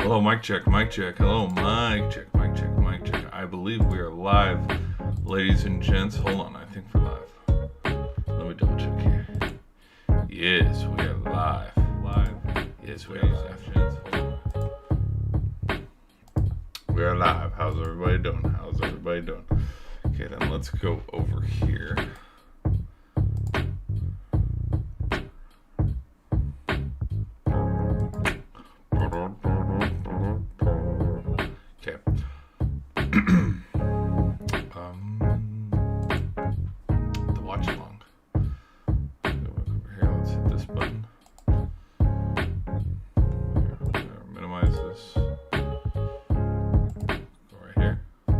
Hello, mic check, mic check. Hello, mic check, mic check, mic check. I believe we are live, ladies and gents. Hold on, I think we're live. Let me double check here. Yes, we are live. Live. Yes, we are live, gents. Hold on. We are live. How's everybody doing? How's everybody doing? Okay, then let's go over here. Okay. The watch along. Go over here. Let's hit this button. There, minimize this. Go right here. Go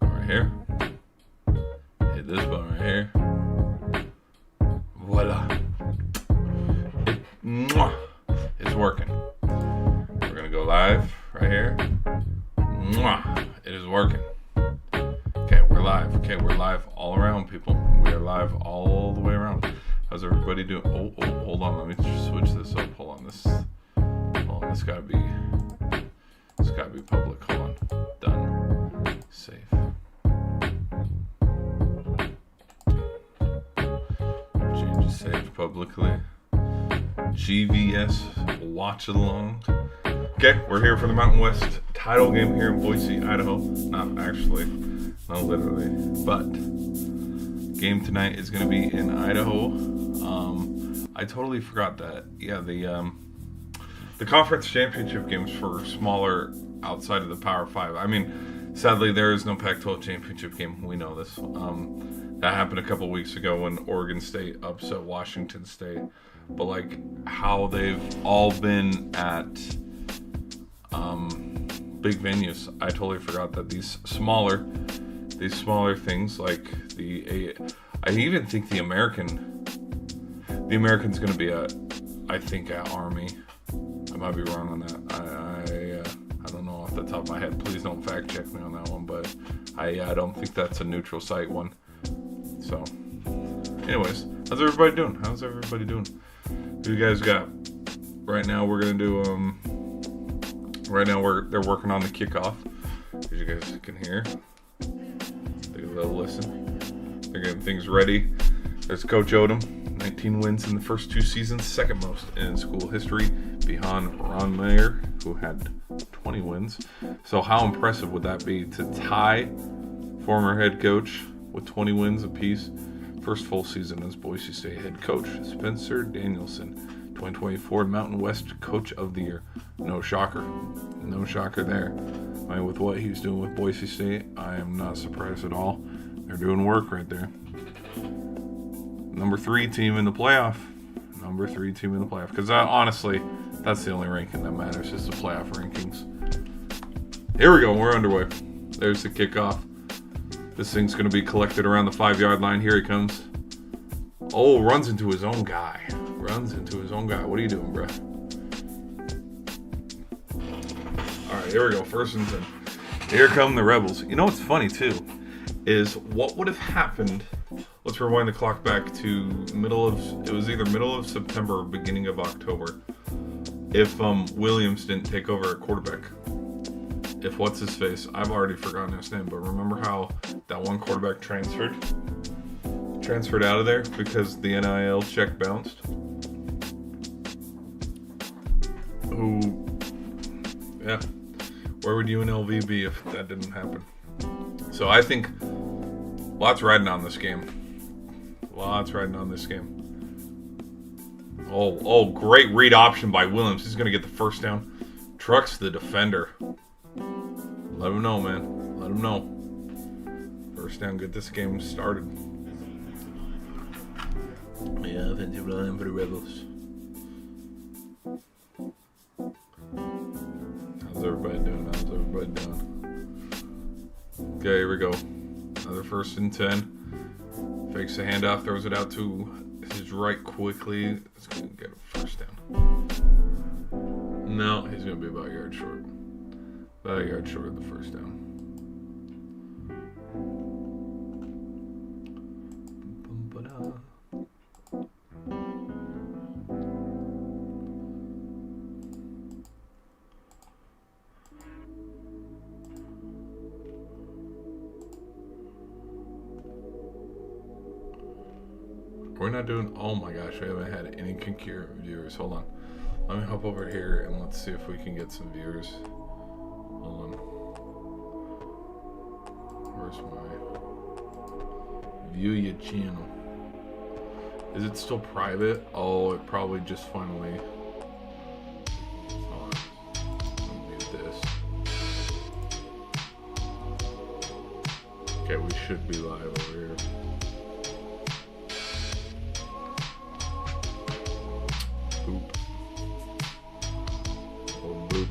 right here. Hit this button right here. Voila. It's working. We're gonna go live right here. It is working. Okay, we're live. Okay, we're live all around, people. We are live all the way around. How's everybody doing? Oh, hold on. Let me just switch this up. Hold on. This gotta be public. Hold on. Done. Save. Change saved publicly. GVS watch along. Okay, we're here for the Mountain West title game here in Boise, Idaho. Not actually, not literally, but game tonight is going to be in Idaho. I totally forgot that. Yeah, the conference championship games for smaller outside of the Power 5. I mean, sadly, there is no Pac-12 championship game. We know this. That happened a couple weeks ago when Oregon State upset Washington State. But like how they've all been at big venues, I totally forgot that these smaller things like I even think the American's going to be I think at Army. I might be wrong on that. I don't know off the top of my head. Please don't fact check me on that one, but I don't think that's a neutral site one. So, anyways, how's everybody doing? Who you guys got? Right now we're gonna do they're working on the kickoff. As you guys can hear. Take a little listen. They're getting things ready. There's Coach Odom, 19 wins in the first 2 seasons, second most in school history, behind Ron Mayer, who had 20 wins. So how impressive would that be to tie former head coach with 20 wins apiece? First full season as Boise State head coach, Spencer Danielson, 2024 Mountain West Coach of the Year. No shocker there. I mean, with what he's doing with Boise State, I am not surprised at all. They're doing work right there. Number 3 team in the playoff. Because honestly, that's the only ranking that matters, is the playoff rankings. Here we go. We're underway. There's the kickoff. This thing's going to be collected around the 5-yard line. Here he comes. Oh, runs into his own guy. What are you doing, bro? All right, here we go. First and 10. Here come the Rebels. You know what's funny, too, is what would have happened. Let's rewind the clock back to it was either middle of September or beginning of October, if Williams didn't take over at quarterback. If what's his face, I've already forgotten his name, but remember how that one quarterback transferred out of there because the NIL check bounced? Where would UNLV be if that didn't happen? So I think lots riding on this game. Oh, great read option by Williams. He's going to get the first down. Trucks the defender. Let him know, man. Let him know. First down, get this game started. Yeah, offensive line for the Rebels. How's everybody doing? Okay, here we go. Another first and 10. Fakes the handoff, throws it out to his right quickly. It's going to get a first down. No, he's going to be about a yard short. About a yard short of the first down. We're not doing... Oh my gosh, we haven't had any concurrent viewers. Hold on. Let me hop over here and let's see if we can get some viewers. Hold on. Where's my... View your channel. Is it still private? Oh, it probably just finally... Hold on. Let me mute this. Okay, we should be live over here. Boop. Oh, boop.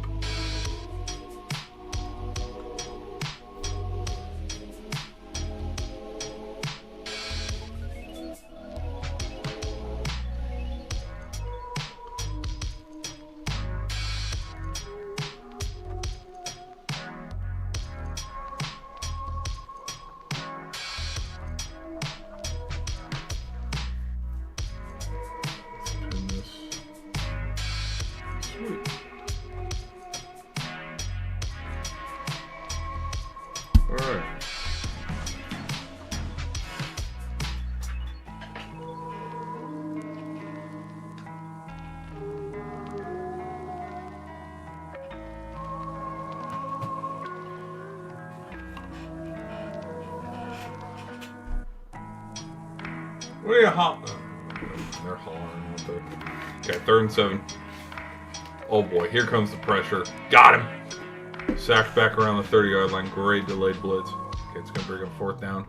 Alright. What are you hollering? They're hollering with their... Okay, 3rd and 7. Oh boy, here comes the pressure. Got him! Sacked back around the 30-yard line. Great delayed blitz. Okay, it's going to bring him 4th down.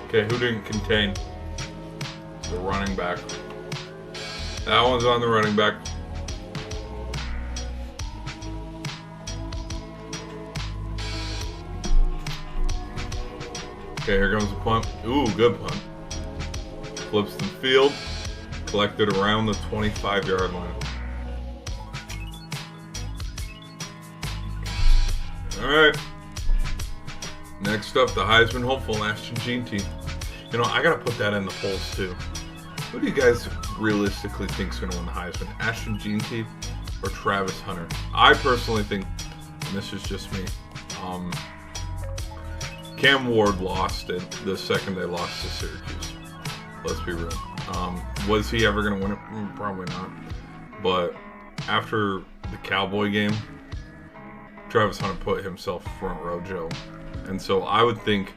Okay, who didn't contain? The running back. That one's on the running back. Okay, here comes the punt. Ooh, good punt. Flips the field. Collected around the 25-yard line. All right. Next up, the Heisman hopeful, Ashton Jeanty. You know, I got to put that in the polls, too. Who do you guys realistically think is going to win the Heisman? Ashton Jeanty or Travis Hunter? I personally think, and this is just me, Cam Ward lost it the second they lost to Syracuse. Let's be real. Was he ever going to win it? Probably not. But after the Cowboy game, Travis Hunter put himself front row Joe. And so I would think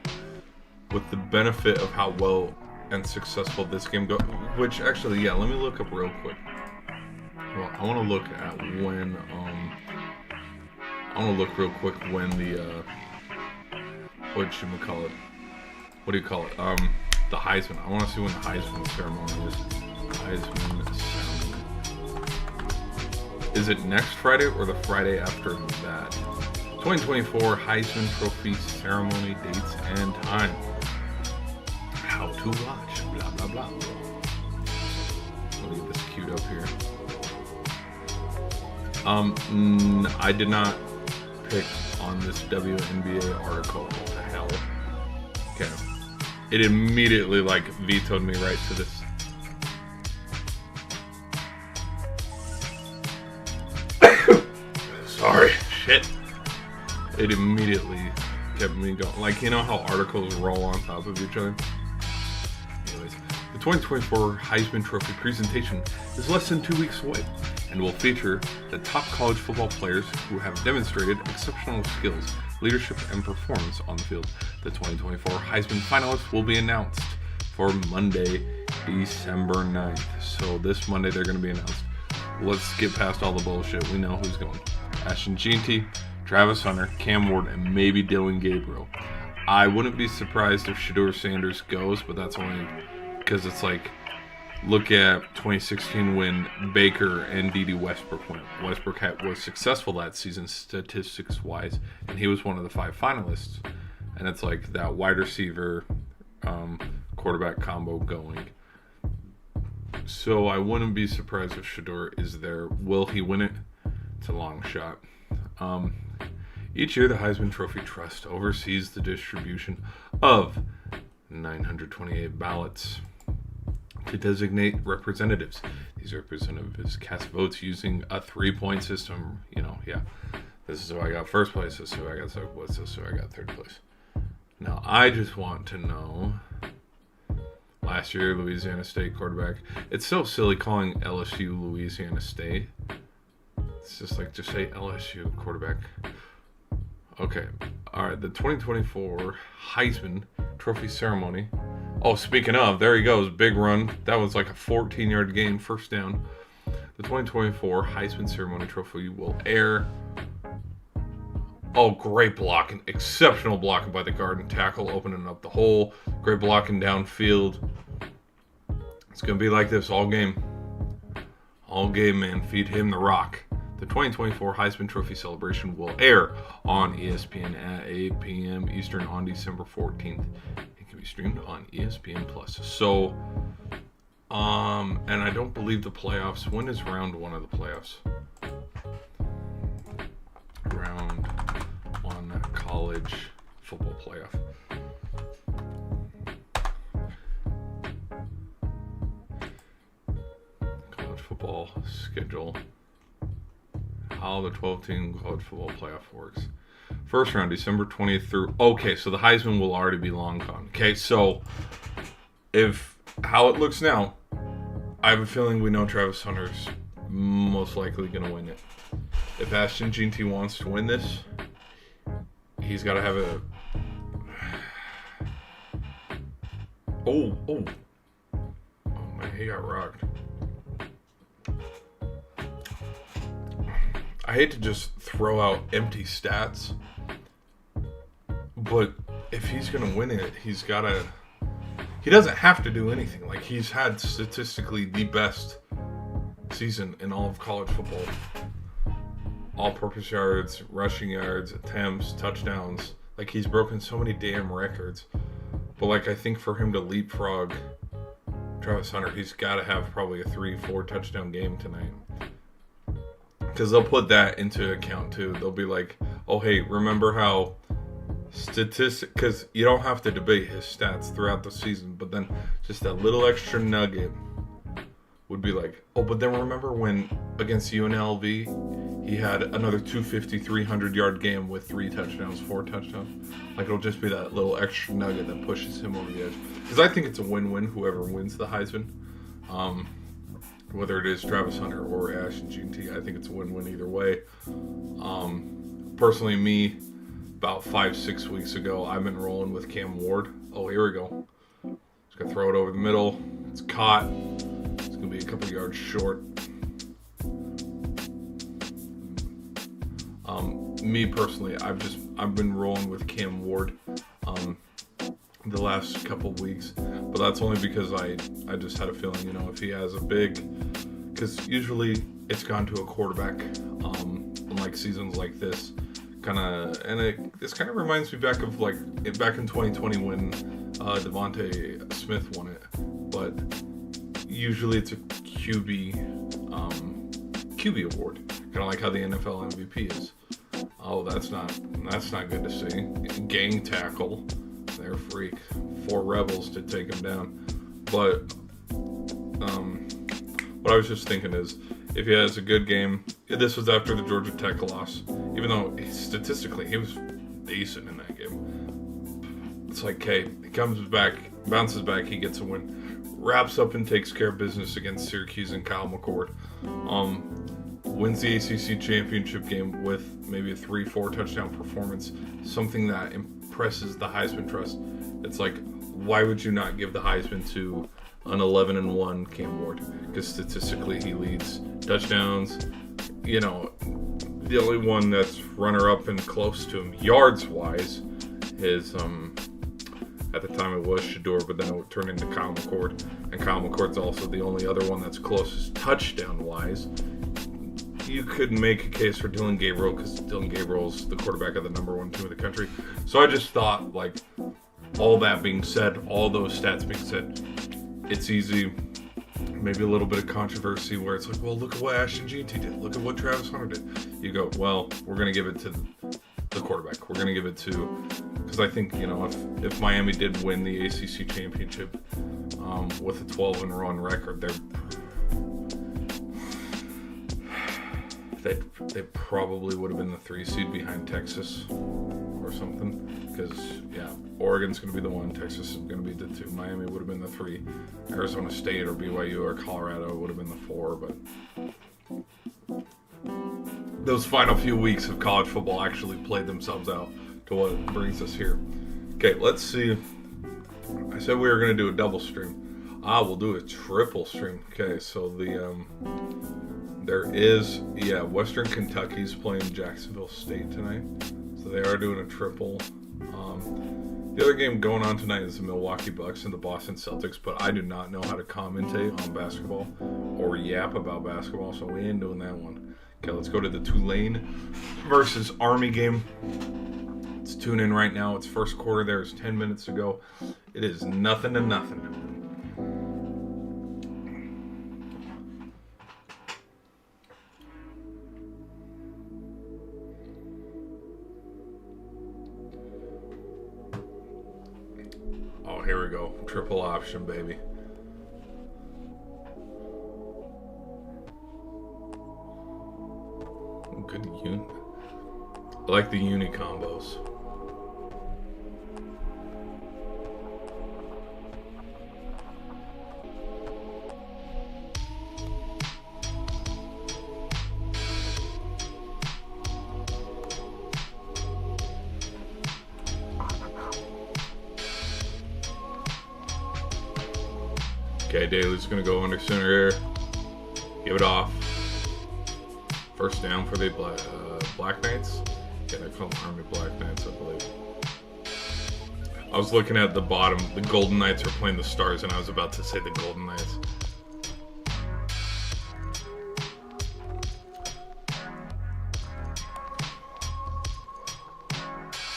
with the benefit of how well and successful this game goes, which actually, yeah, let me look up real quick. Well, I want to look at when, I want to look real quick when the, what do you call it? The Heisman. I want to see when the Heisman ceremony is. Heisman ceremony. Is it next Friday or the Friday after that? 2024 Heisman Trophy ceremony dates and time. How to watch. Blah, blah, blah. Let me get this queued up here. I did not pick on this WNBA article. What the hell? Okay. It immediately, vetoed me right to this. Sorry. Shit. It immediately kept me going. You know how articles roll on top of each other? Anyways, the 2024 Heisman Trophy presentation is less than 2 weeks away and will feature the top college football players who have demonstrated exceptional skills, leadership, and performance on the field. The 2024 Heisman finalists will be announced for Monday, December 9th. So this Monday they're going to be announced. Let's get past all the bullshit. We know who's going. Ashton Jeanty, Travis Hunter, Cam Ward, and maybe Dylan Gabriel. I wouldn't be surprised if Shedeur Sanders goes, but that's only because it's look at 2016 when Baker and D.D. Westbrook went. Westbrook was successful that season statistics-wise, and he was one of the 5 finalists. And it's that wide receiver quarterback combo going. So I wouldn't be surprised if Shedeur is there. Will he win it? It's a long shot. Each year, the Heisman Trophy Trust oversees the distribution of 928 ballots to designate representatives. These representatives cast votes using a 3-point system. This is who I got first place, this is who I got second place, this is who I got third place. Now, I just want to know, last year, Louisiana State quarterback. It's so silly calling LSU Louisiana State. It's just like, just say LSU quarterback. Okay. All right. The 2024 Heisman Trophy ceremony. Oh, speaking of, there he goes. Big run. That was like a 14-yard gain, first down. The 2024 Heisman Ceremony Trophy will air. Oh, great blocking. Exceptional blocking by the guard and tackle, opening up the hole. Great blocking downfield. It's going to be like this all game. All game, man. Feed him the rock. The 2024 Heisman Trophy celebration will air on ESPN at 8 p.m. Eastern on December 14th. It can be streamed on ESPN Plus. So, and I don't believe the playoffs. When is round one of the playoffs? Round one college football playoff. College football schedule. How the 12-team college football playoff works. First round, December 20th through... Okay, so the Heisman will already be long gone. Okay, so if how it looks now, I have a feeling we know Travis Hunter's most likely going to win it. If Ashton Jeanty wants to win this, he's got to have a... Oh, man, he got rocked. I hate to just throw out empty stats, but if he's going to win it, he's got to... He doesn't have to do anything. Like, he's had statistically the best season in all of college football. All-purpose yards, rushing yards, attempts, touchdowns. Like, he's broken so many damn records. But, like, I think for him to leapfrog Travis Hunter, he's got to have probably a 3-4 touchdown game tonight. Because they'll put that into account, too. They'll be like, oh, hey, remember how because you don't have to debate his stats throughout the season, but then just that little extra nugget would be like, oh, but then remember when against UNLV he had another 250, 300-yard game with 3 touchdowns, 4 touchdowns? Like, it'll just be that little extra nugget that pushes him over the edge. Because I think it's a win-win, whoever wins the Heisman. Whether it is Travis Hunter or Ashton Jeanty, I think it's a win-win either way. Personally, me, about 5-6 weeks ago, I've been rolling with Cam Ward. Oh, here we go. Just gonna throw it over the middle. It's caught. It's gonna be a couple yards short. Me personally, I've been rolling with Cam Ward the last couple of weeks, but that's only because I just had a feeling, you know, if he has a big, because usually it's gone to a quarterback, unlike seasons like this. This kind of reminds me back in 2020 when Devontae Smith won it, but usually it's a QB award, kind of like how the NFL MVP is. Oh, that's not good to see. Gang tackle, they're a freak. 4 rebels to take him down, but what I was just thinking is, if he has a good game, this was after the Georgia Tech loss, even though statistically he was decent in that game. It's like, hey, he comes back, bounces back, he gets a win, wraps up and takes care of business against Syracuse and Kyle McCord. Wins the ACC championship game with maybe a 3-4 touchdown performance, something that impresses the Heisman trust. It's like, why would you not give the Heisman to an 11-1 Cam Ward? Because statistically he leads touchdowns. You know, the only one that's runner-up and close to him yards-wise is, at the time it was Shador, but then it turned into Kyle McCord. And Kyle McCord's also the only other one that's closest touchdown-wise. You could make a case for Dylan Gabriel, because Dylan Gabriel's the quarterback of the number 1 team in the country. So I just thought, like, all that being said, all those stats being said, it's easy, maybe a little bit of controversy where it's like, well, look at what Ashton Jeanty did. Look at what Travis Hunter did. You go, well, we're going to give it to the quarterback. We're going to give it to, because I think, you know, if Miami did win the ACC championship with a 12-1 record, they probably would have been the 3 seed behind Texas or something, because, yeah, Oregon's going to be the 1. Texas is going to be the 2. Miami would have been the 3. Arizona State or BYU or Colorado would have been the 4. But those final few weeks of college football actually played themselves out to what brings us here. Okay, let's see. I said we were going to do a double stream. We'll do a triple stream. Okay, so there is, Western Kentucky's playing Jacksonville State tonight. So they are doing a triple. The other game going on tonight is the Milwaukee Bucks and the Boston Celtics, but I do not know how to commentate on basketball or yap about basketball, so we ain't doing that one. Okay, let's go to the Tulane versus Army game. Let's tune in right now. It's first quarter. There's 10 minutes to go. It is 0-0. Oh, here we go. Triple option, baby. Good uni. I like the uni combos. Okay, Daly's going to go under center air. Give it off. First down for the Black Knights. Yeah, they call them Army Black Knights, I believe. I was looking at the bottom. The Golden Knights are playing the Stars, and I was about to say the Golden Knights.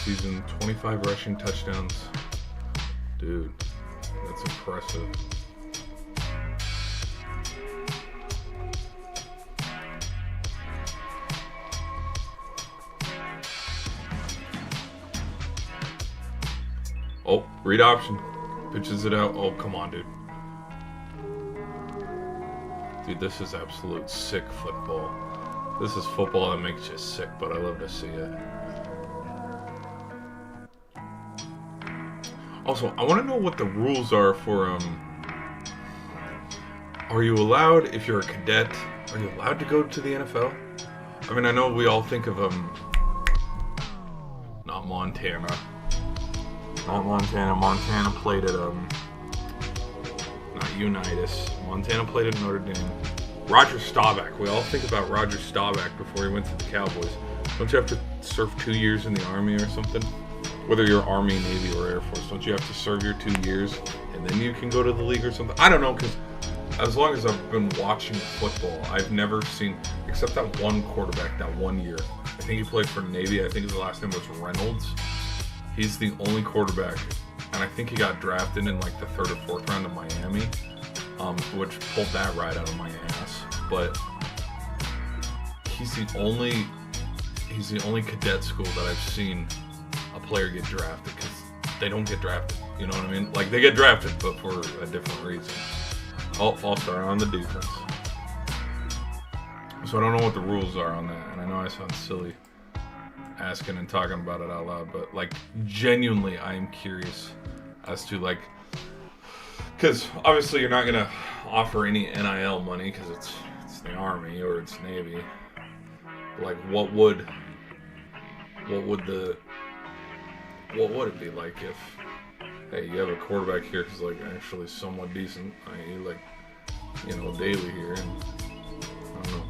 Season 25 rushing touchdowns. Dude, that's impressive. Oh, read option. Pitches it out. Oh, come on, dude. Dude, this is absolute sick football. This is football that makes you sick, but I love to see it. Also, I want to know what the rules are for, are you allowed, if you're a cadet, are you allowed to go to the NFL? I mean, I know we all think of, not Montana. Not Montana. Montana played at, not Unitas. Montana played at Notre Dame. Roger Staubach. We all think about Roger Staubach before he went to the Cowboys. Don't you have to serve 2 years in the Army or something? Whether you're Army, Navy, or Air Force, don't you have to serve your 2 years and then you can go to the league or something? I don't know, because as long as I've been watching football, I've never seen, except that one quarterback that 1 year. I think he played for Navy. I think his last name was Reynolds. He's the only quarterback, and I think he got drafted in like the 3rd or 4th round of Miami, which pulled that right out of my ass. But he's the only cadet school that I've seen a player get drafted, because they don't get drafted. You know what I mean? Like, they get drafted, but for a different reason. All-star on the defense. So I don't know what the rules are on that, and I know I sound silly asking and talking about it out loud, but like, genuinely I am curious as to, like, because obviously you're not gonna offer any NIL money because it's the Army or it's Navy. Like, what would it be like if, hey, you have a quarterback here who's like actually somewhat decent, i.e. like, you know, Daly here, and I don't know.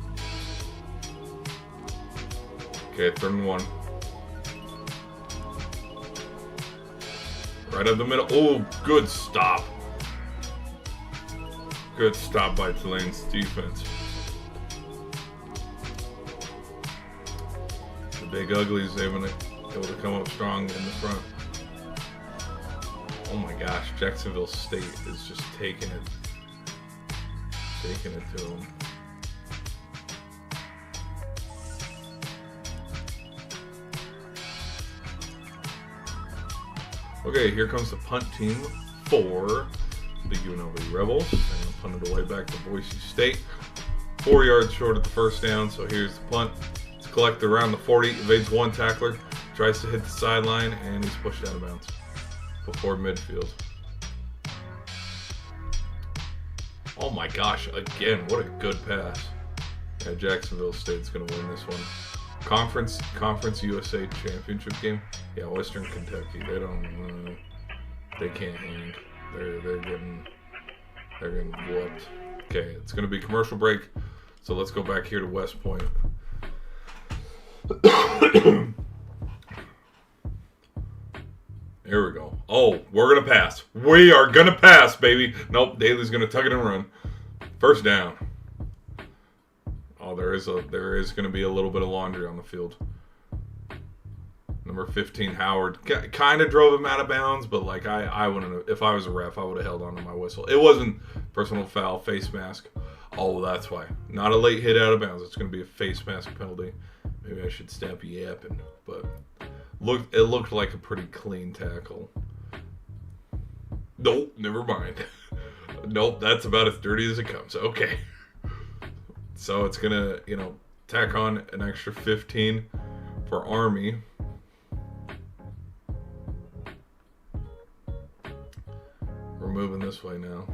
Okay, 3rd and 1. Right up the middle. Oh, good stop. Good stop by Tulane's defense. The Big Uglies able to come up strong in the front. Oh my gosh, Jacksonville State is just taking it to them. Okay, here comes the punt team for the UNLV Rebels. They're going to punt it away back to Boise State. 4 yards short of the first down, so here's the punt. It's collected around the 40, evades one tackler, tries to hit the sideline, and he's pushed out of bounds. before midfield. Oh my gosh, again, what a good pass. Yeah, Jacksonville State's going to win this one. Conference USA Championship game. Yeah, Western Kentucky. They can't hang. They're getting whooped. Okay, it's going to be commercial break. So let's go back here to West Point. Here we go. Oh, we're going to pass. We are going to pass, baby. Nope, Daly's going to tuck it and run. First down. Oh, there is going to be a little bit of laundry on the field. Number 15, Howard, kind of drove him out of bounds, but like I wouldn't have, if I was a ref, I would have held on to my whistle. It wasn't personal foul, face mask. Oh, that's why. Not a late hit out of bounds. It's going to be a face mask penalty. Maybe I should stamp yapping, but it looked like a pretty clean tackle. Nope, never mind. Nope, that's about as dirty as it comes. Okay. So it's going to, tack on an extra 15 for Army. We're moving this way now.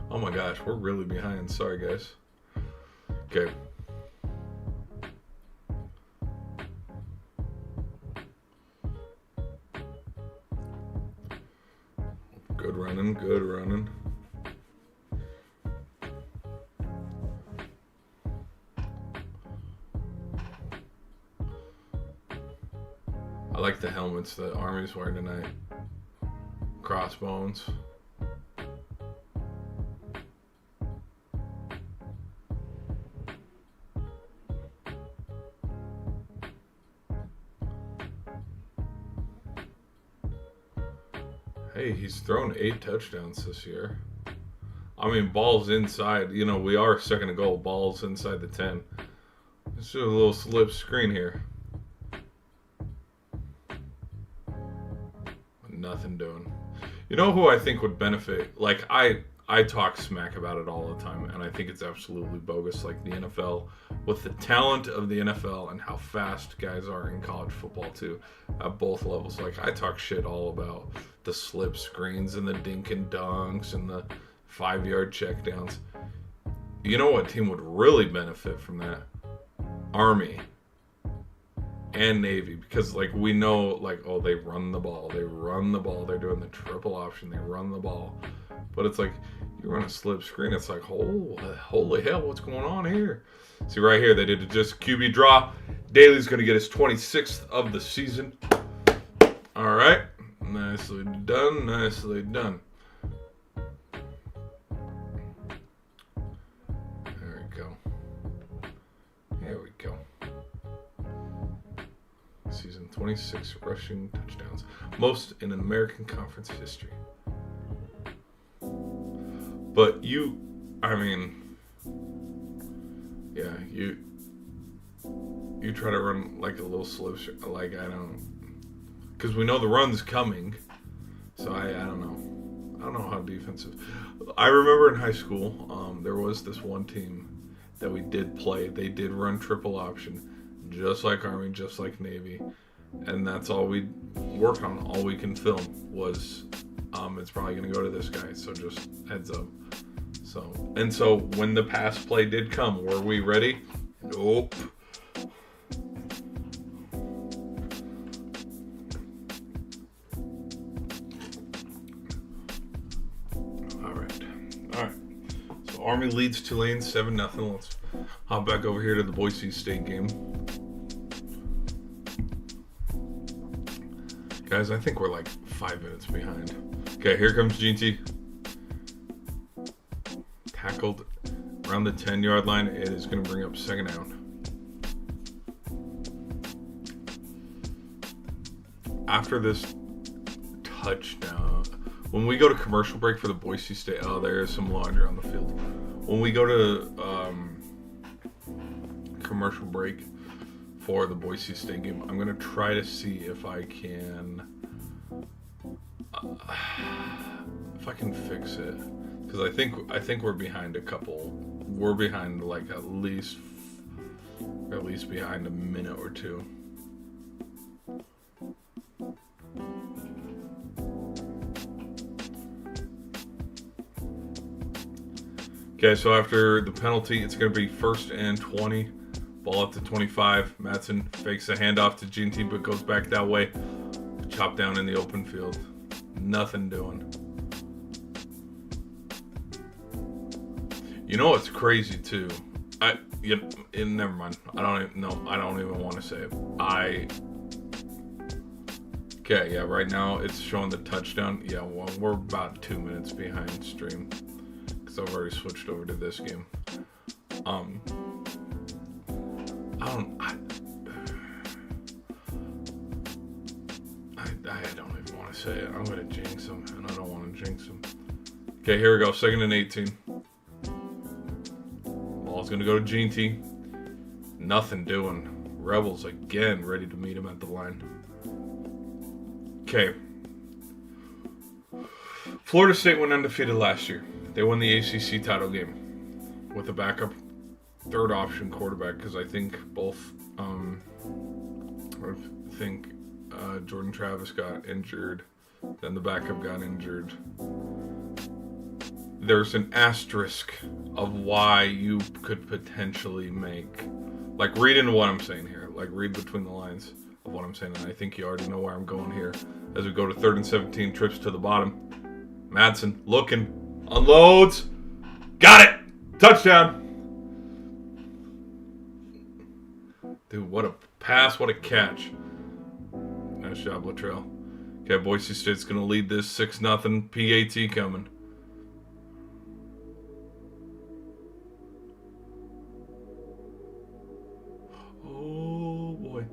Oh my gosh, we're really behind. Sorry, guys. Okay. Good running, good running. I like the helmets that Army's wearing tonight. Crossbones. Hey, he's thrown 8 touchdowns this year. I mean, ball's inside. We are second and goal. Ball's inside the 10. Let's do a little slip screen here. Nothing doing. You know who I think would benefit? Like, I talk smack about it all the time, and I think it's absolutely bogus, like the NFL. With the talent of the NFL and how fast guys are in college football, too, at both levels. Like, I talk shit all about the slip screens and the dink and dunks and the 5-yard checkdowns. You know what team would really benefit from that? Army and Navy, because we know they run the ball, they're doing the triple option, they run the ball, but it's like you run a slip screen, it's like, holy hell, what's going on here? See right here, they did just QB draw. Daly's gonna get his 26th of the season. All right, nicely done. There we go. Season 26 rushing touchdowns, most in American Conference history. But you try to run like a little slip, because we know the run's coming. So I don't know how defensive. I remember in high school, there was this one team that we did play. They did run triple option. Just like Army, just like Navy. And that's all we worked on. All we can film was, it's probably going to go to this guy. So just heads up. So when the pass play did come, were we ready? Nope. All right. So Army leads Tulane 7-0. Let's hop back over here to the Boise State game. Guys, I think we're like 5 minutes behind. Okay, here comes GT. Tackled around the 10-yard line. It is going to bring up second down. After this touchdown, when we go to commercial break for the Boise State, there is some laundry on the field. When we go to commercial break for the Boise State game, I'm going to try to see if I can fix it, because I think we're behind a couple. We're behind like at least behind a minute or two. Okay, so after the penalty, it's going to be 1st and 20. Ball up to 25. Madsen fakes a handoff to GT, but goes back that way. Chop down in the open field. Nothing doing. You know what's crazy too? Never mind. I don't even want to say it. Okay, yeah, right now it's showing the touchdown. Yeah, well, we're about 2 minutes behind stream because I've already switched over to this game. I don't even want to say it. I'm going to jinx him, and I don't want to jinx him. Okay, here we go. 2nd and 18. Ball's going to go to GT. Nothing doing. Rebels again ready to meet him at the line. Okay. Florida State went undefeated last year. They won the ACC title game with a backup third option quarterback because I think Jordan Travis got injured, then the backup got injured. There's an asterisk of why you could potentially make, like, read into what I'm saying here, like read between the lines of what I'm saying, and I think you already know where I'm going here. As we go to 3rd and 17, trips to the bottom. Madsen looking, unloads, got it, touchdown. Dude, what a pass, what a catch. Nice job, Latrell. Okay, Boise State's going to lead this 6-0. PAT coming. Oh, boy.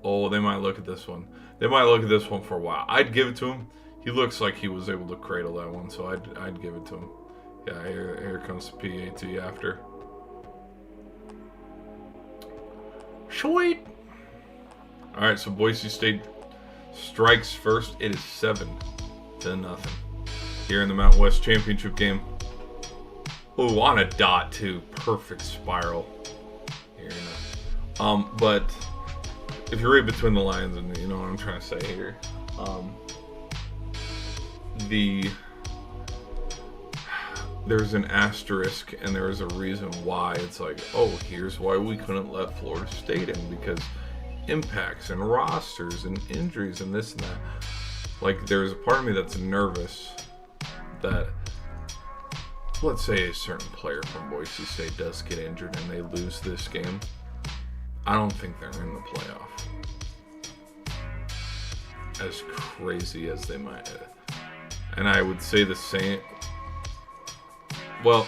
Oh, they might look at this one. They might look at this one for a while. I'd give it to him. He looks like he was able to cradle that one, so I'd give it to him. Yeah, here comes the PAT after. Sweet. All right, so Boise State strikes first. It is 7-0 here in the Mountain West Championship game. Ooh, on a dot too. Perfect spiral. Here, but if you read between the lines, and you know what I'm trying to say here, there's an asterisk, and there is a reason why. It's like, oh, here's why we couldn't let Florida State in, because impacts and rosters and injuries and this and that. Like, there's a part of me that's nervous that, let's say a certain player from Boise State does get injured and they lose this game. I don't think they're in the playoff. As crazy as they might. And I would say the same. Well,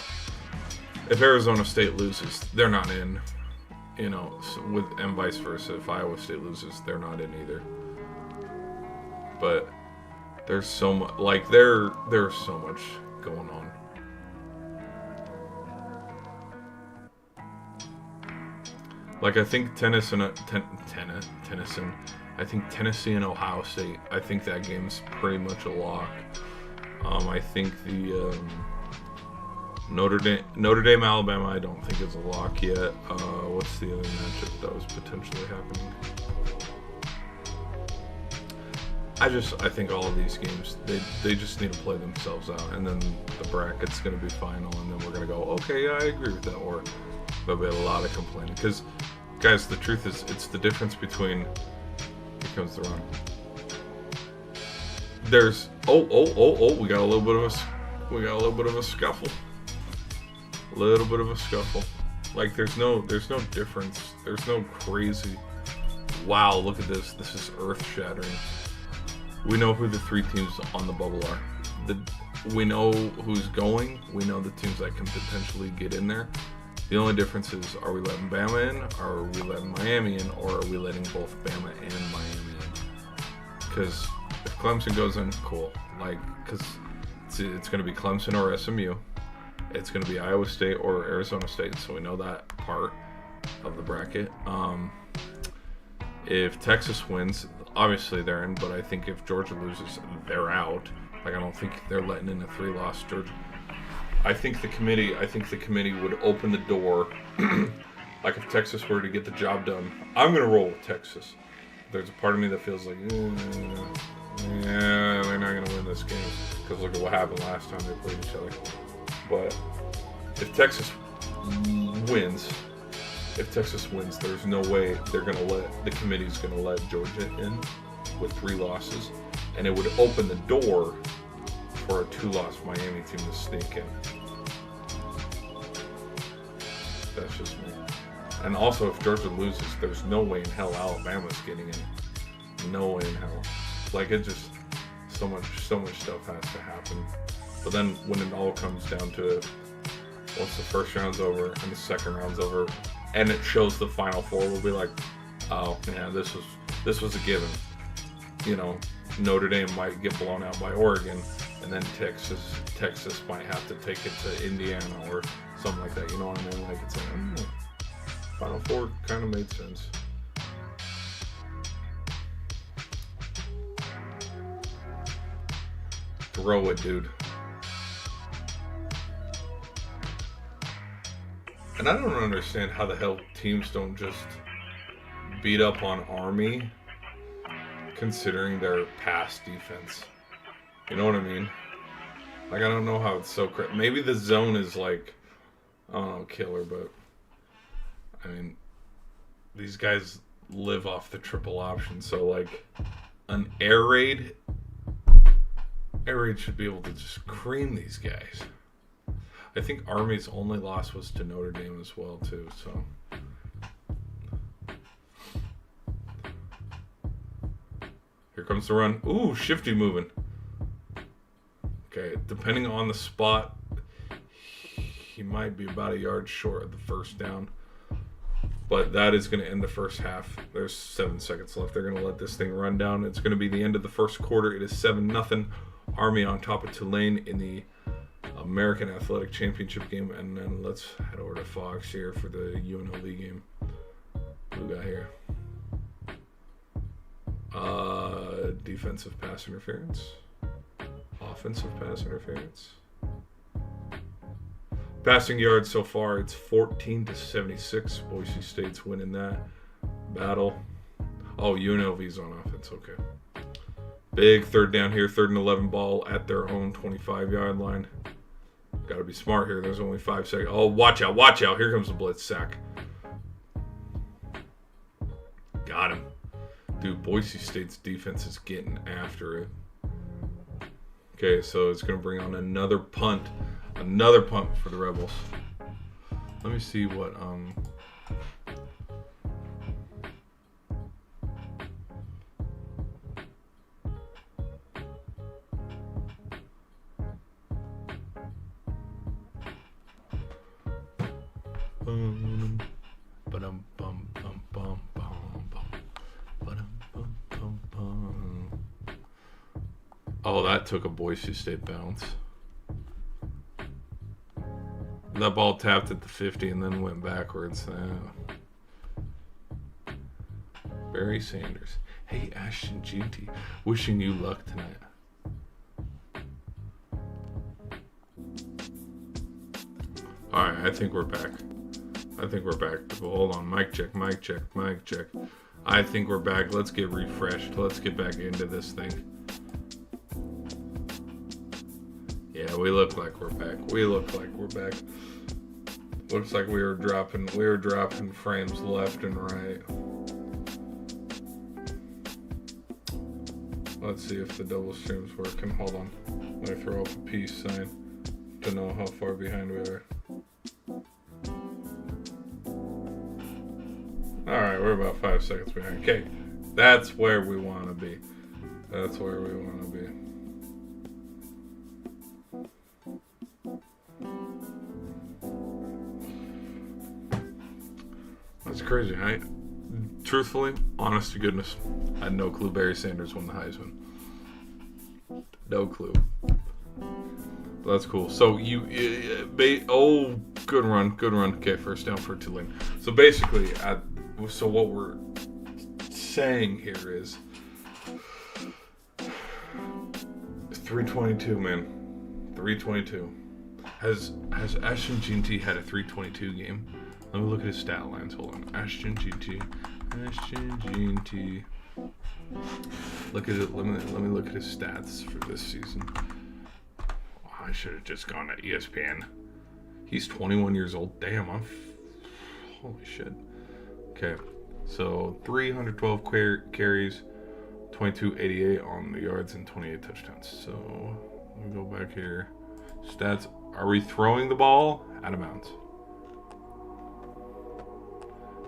if Arizona State loses, they're not in. You know, and vice versa. If Iowa State loses, they're not in either. But there's so much, like, there's so much going on. Like, I think Tennessee and Ohio State, I think that game's pretty much a lock. I think the Notre Dame, Alabama, I don't think is a lock yet. What's the other matchup that was potentially happening? I think all of these games, they just need to play themselves out, and then the bracket's going to be final, and then we're going to go, okay, yeah, I agree with that, or there'll be a lot of complaining. Because, guys, the truth is, it's the difference between, here comes the run. There's, we got a little bit of a scuffle. A little bit of a scuffle. Like, there's no difference. There's no crazy, wow, look at this. This is earth-shattering. We know who the three teams on the bubble are. We know who's going. We know the teams that can potentially get in there. The only difference is, are we letting Bama in, or are we letting Miami in, or are we letting both Bama and Miami in? Because if Clemson goes in, cool. Like, because it's going to be Clemson or SMU. It's going to be Iowa State or Arizona State, so we know that part of the bracket. If Texas wins, obviously they're in, but I think if Georgia loses, they're out. Like, I don't think they're letting in a 3-loss Georgia. I think the committee would open the door. Like, if Texas were to get the job done, I'm going to roll with Texas. There's a part of me that feels like, yeah, they're not going to win this game. Because look at what happened last time they played each other. But if Texas wins, there's no way the committee's gonna let Georgia in with 3 losses, and it would open the door for a 2-loss Miami team to sneak in. That's just me. And also, if Georgia loses, there's no way in hell Alabama's getting in. No way in hell. Like, it just, so much stuff has to happen. But then when it all comes down to it, once the first round's over and the second round's over, and it shows the Final Four, we'll be like, oh yeah, this was a given. You know, Notre Dame might get blown out by Oregon, and then Texas might have to take it to Indiana or something like that. You know what I mean? Like, it's like, Final Four kind of made sense. Throw it, dude. And I don't understand how the hell teams don't just beat up on Army considering their pass defense. You know what I mean? Like, I don't know how it's so crazy. Maybe the zone is like, I don't know, killer, but I mean, these guys live off the triple option. So, like, an air raid should be able to just cream these guys. I think Army's only loss was to Notre Dame as well, too. So, here comes the run. Ooh, shifty moving. Okay, depending on the spot, he might be about a yard short of the first down. But that is going to end the first half. There's 7 seconds left. They're going to let this thing run down. It's going to be the end of the first quarter. It is 7-0. Army on top of Tulane in the American Athletic Championship game. And then let's head over to Fox here for the UNLV game. What we got here? Defensive pass interference. Offensive pass interference. Passing yards so far, it's 14-76. Boise State's winning that battle. Oh, UNLV's on offense. Okay. Big third down here. 3rd and 11 ball at their own 25-yard line. Got to be smart here. There's only 5 seconds. Oh, watch out. Watch out. Here comes the blitz sack. Got him. Dude, Boise State's defense is getting after it. Okay, so it's going to bring on another punt. Another punt for the Rebels. Let me see what Oh, that took a Boise State bounce. That ball tapped at the 50 and then went backwards. Barry Sanders. Hey, Ashton Ginty. Wishing you luck tonight. Alright, I think we're back. Well, hold on. Mic check. I think we're back. Let's get refreshed. Let's get back into this thing. Yeah, we look like we're back. Looks like we were dropping frames left and right. Let's see if the double stream's working. Hold on. Let me throw up a peace sign to know how far behind we are. Alright, we're about 5 seconds behind. Okay, that's where we want to be. That's crazy. Truthfully, honest to goodness, I had no clue Barry Sanders won the Heisman. No clue. But that's cool. So good run. Okay, first down for Tulane. So basically, so what we're saying here is 322, man. 322. Has Ashton Ginty had a 322 game? Let me look at his stat lines. Hold on. Ashton Ginty. Look at it. Let me look at his stats for this season. I should have just gone to ESPN. He's 21 years old. Damn, holy shit. Okay, so 312 carries, 2288 on the yards, and 28 touchdowns. So let me go back here. Stats. Are we throwing the ball out of bounds?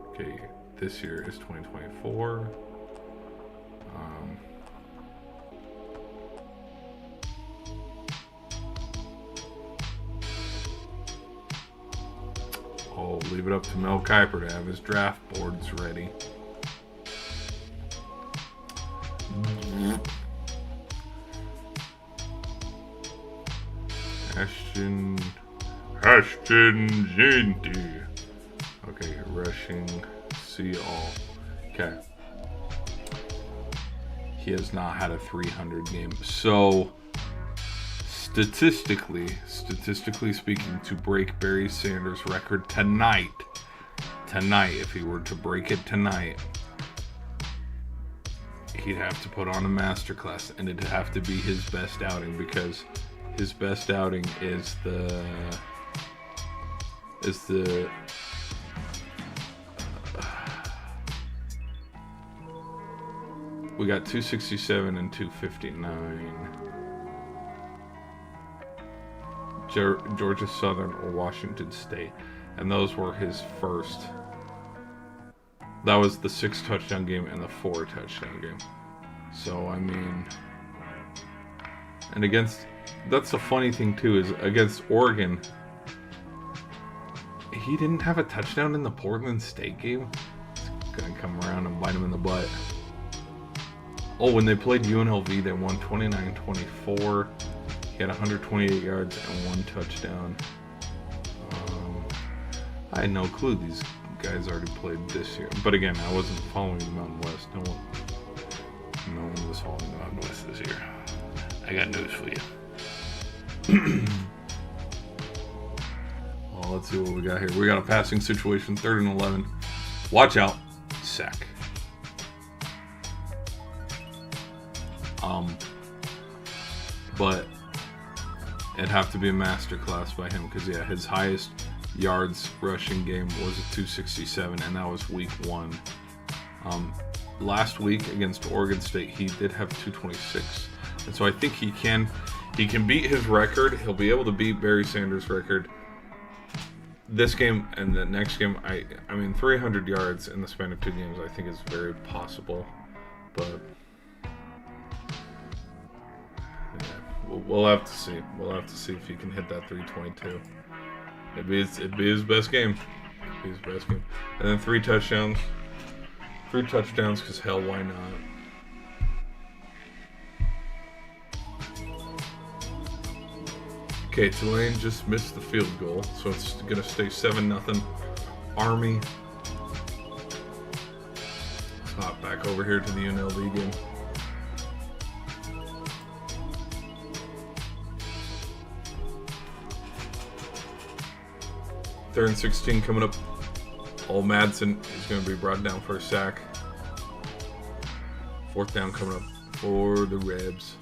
Okay, this year is 2024. I'll leave it up to Mel Kiper to have his draft boards ready. Ashton Ginty. Okay, rushing, see all. Okay. He has not had a 300 game. So, statistically speaking, to break Barry Sanders' record tonight, if he were to break it tonight, he'd have to put on a masterclass, and it'd have to be his best outing, because his best outing is we got 267 and 259. Georgia Southern or Washington State, and those were his first. That was the 6 touchdown game and the 4 touchdown game. So I mean, and that's the funny thing too, is against Oregon, he didn't have a touchdown in the Portland State game. It's gonna come around and bite him in the butt. Oh, when they played UNLV, they won 29-24. He had 128 yards and 1 touchdown. I had no clue these guys already played this year. But again, I wasn't following the Mountain West. No one was following the Mountain West this year. I got news for you. Well, let's see what we got here. We got a passing situation, 3rd and 11. Watch out. Sack. But it'd have to be a masterclass by him, because his highest yards rushing game was a 267, and that was week 1. Last week against Oregon State, he did have 226, and so I think he can beat his record. He'll be able to beat Barry Sanders' record this game and the next game. I mean 300 yards in the span of 2 games I think is very possible, but we'll have to see. We'll have to see if he can hit that 322. It'd be his best game. And then 3 touchdowns. 3 touchdowns, because hell, why not? Okay, Tulane just missed the field goal, so it's going to stay 7-0 Army. Let's hop back over here to the UNLV game. Third and 16 coming up. Old Madsen is going to be brought down for a sack. 4th down coming up for the Rebs.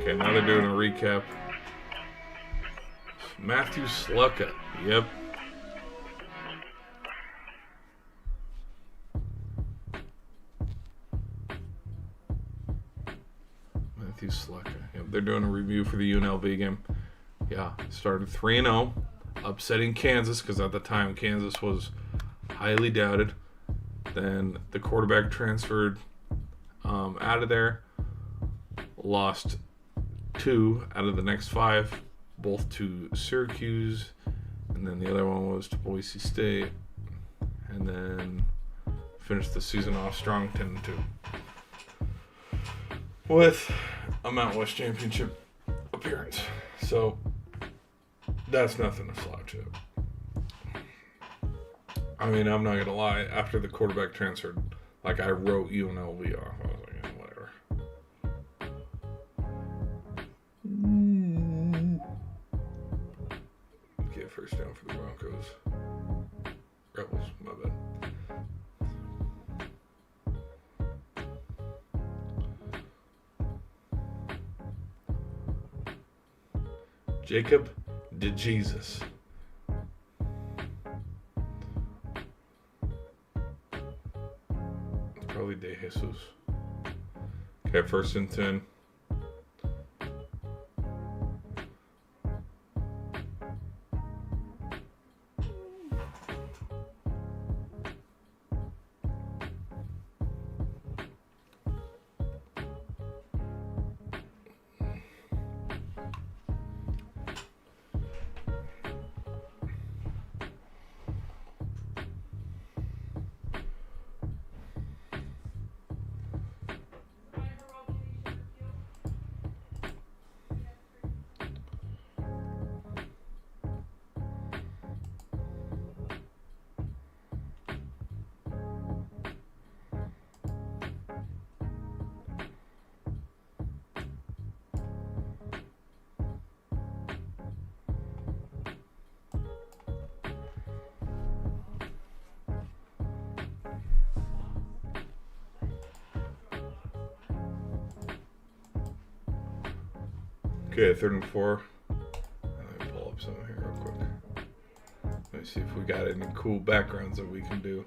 Okay, now they're doing a recap. Matthew Slucka. Yep. Matthew Slucka. Yep, they're doing a review for the UNLV game. Yeah, started 3-0, upsetting Kansas, because at the time Kansas was highly doubted. Then the quarterback transferred out of there. Lost 2 out of the next 5 both to Syracuse, and then the other one was to Boise State, and then finished the season off strong 10-2 with a Mountain West Championship appearance. So that's nothing to slouch at. I mean, I'm not going to lie, after the quarterback transferred, like, I wrote UNLV off. I was like, yeah, whatever. Okay, first down for the Broncos. Rebels, my bad. Jacob DeJesus. It's probably De Jesus. Okay, 1st and 10. Okay, 3rd and 4. Let me pull up some here real quick. Let me see if we got any cool backgrounds that we can do.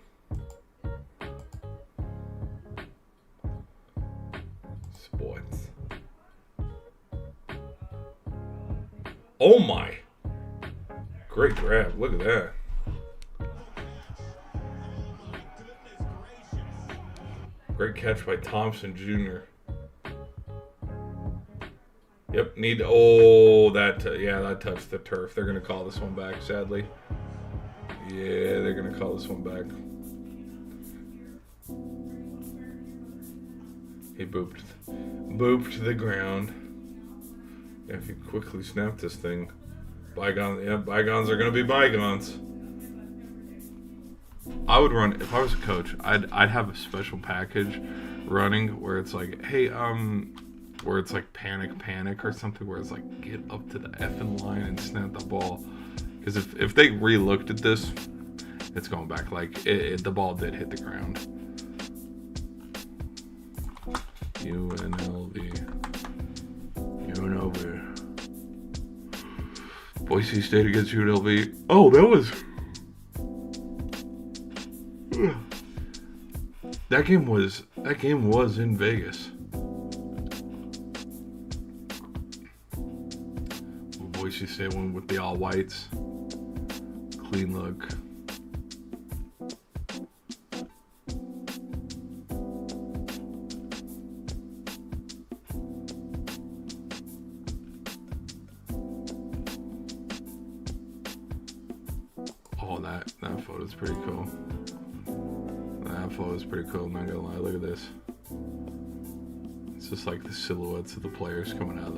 Sports. Oh my! Great grab. Look at that. Great catch by Thompson Jr. Yep, that touched the turf. They're going to call this one back, sadly. Yeah, they're going to call this one back. He booped to the ground. Yeah, if you quickly snap this thing, bygones are going to be bygones. I would run, if I was a coach, I'd have a special package running where it's like, hey, where it's like panic or something, where it's like get up to the effing line and snap the ball. Because if they re-looked at this, it's going back. Like the ball did hit the ground. UNLV. Boise State against UNLV. Oh, that game was in Vegas. Boise State won with the all whites. Clean look. Oh, that photo's pretty cool. That photo's pretty cool, I'm not gonna lie. Look at this. It's just like the silhouettes of the players coming out of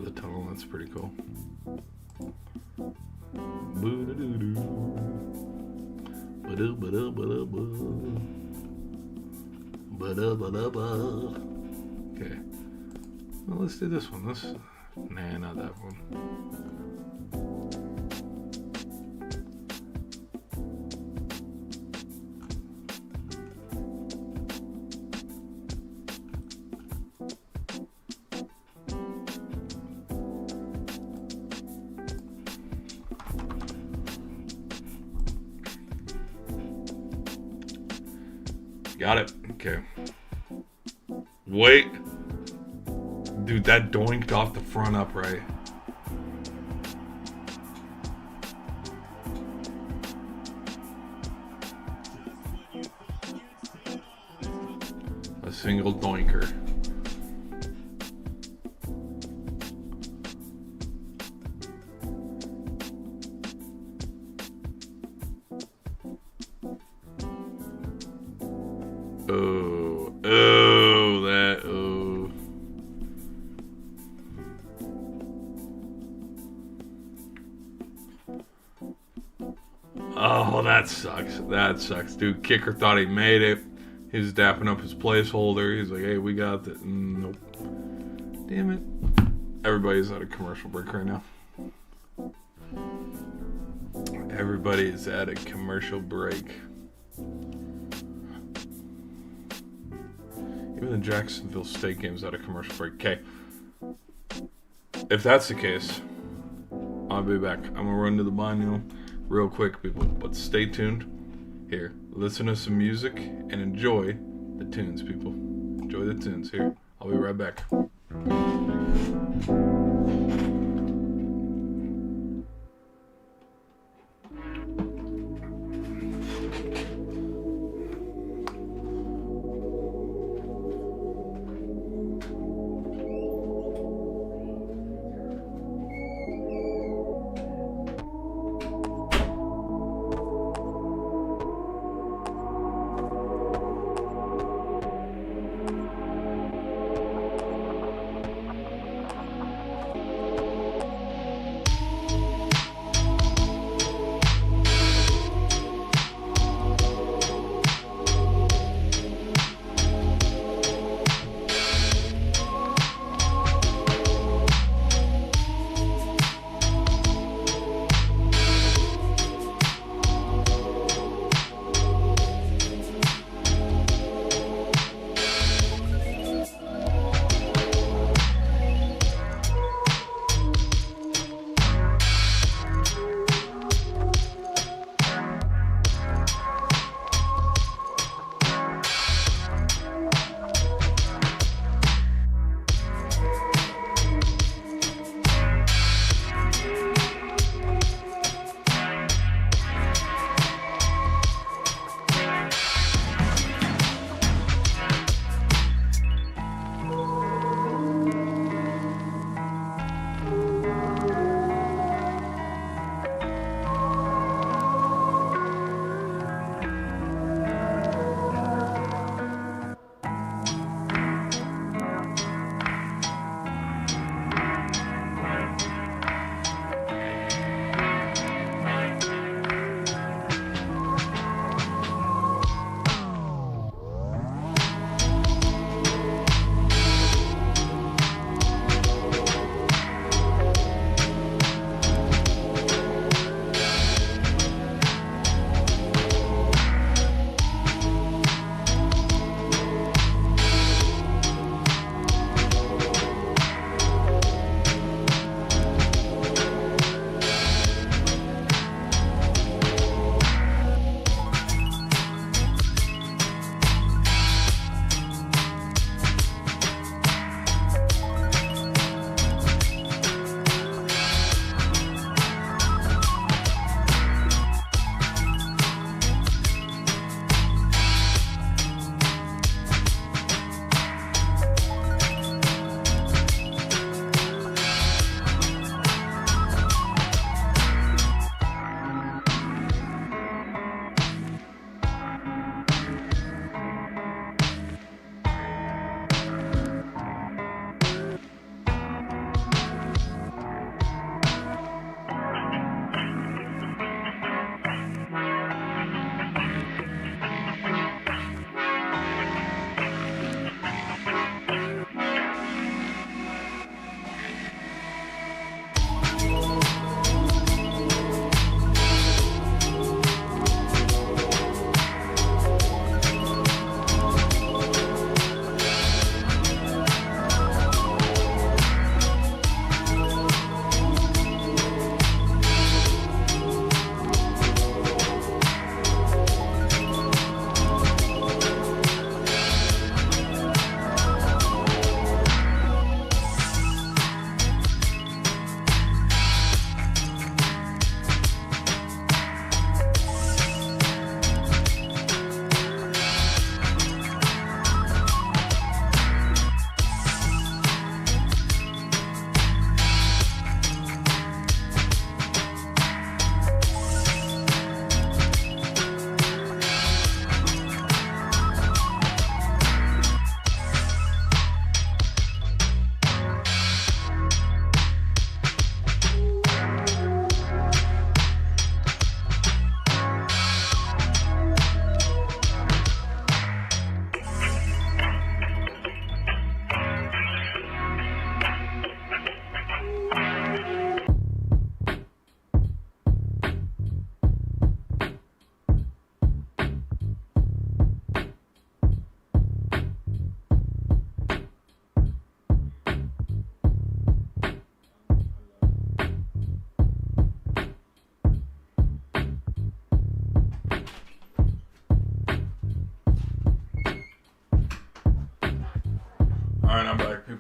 the tunnel. That's pretty cool. Okay. Well, let's do this one. Nah, not that one. Got it. Okay. Wait. Dude, that doinked off the front upright. A single doinker. Oh, that sucks. That sucks, dude. Kicker thought he made it. He was dapping up his placeholder. He's like, hey, we got this. Nope. Damn it. Everybody's at a commercial break right now. Everybody is at a commercial break. Even the Jacksonville State game's at a commercial break. Okay. If that's the case, I'll be back. I'm going to run to the baño real quick, people. But stay tuned. Here, listen to some music and enjoy the tunes, people. Enjoy the tunes. Here, I'll be right back.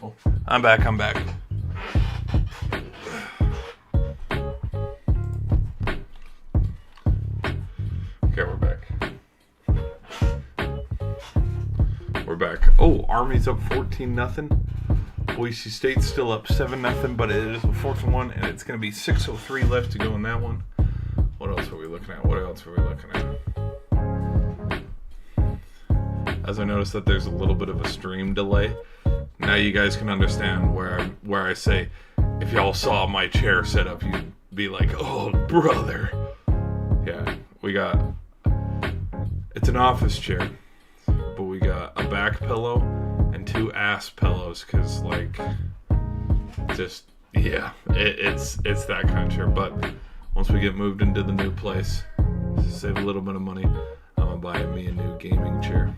people. I'm back. Okay, we're back. Oh, Army's up 14-0. Boise State's still up 7-0, but it is a 4th and 1, and it's going to be 6:03 left to go in that one. What else are we looking at? As I noticed that there's a little bit of a stream delay. Now you guys can understand where I say, if y'all saw my chair set up, you'd be like, oh, brother. Yeah, it's an office chair, but we got a back pillow and 2 ass pillows, because, it's that kind of chair. But once we get moved into the new place, to save a little bit of money, I'm going to buy me a new gaming chair.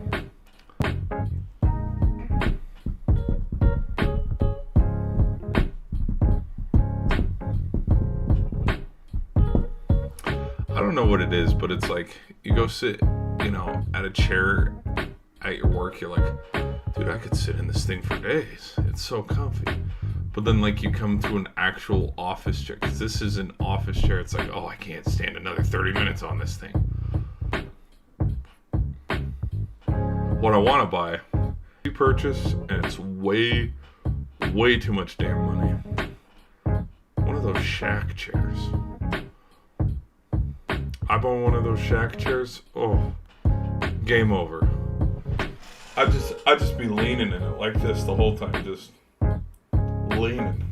I don't know what it is, but it's like you go sit, at a chair at your work, you're like, dude, I could sit in this thing for days. It's so comfy. But then, you come to an actual office chair, because this is an office chair. It's like, oh, I can't stand another 30 minutes on this thing. What I want to buy, you purchase, and it's way, way too much damn money. One of those shack chairs. I bought one of those shack chairs. Oh, game over. I just be leaning in it like this the whole time, just leaning.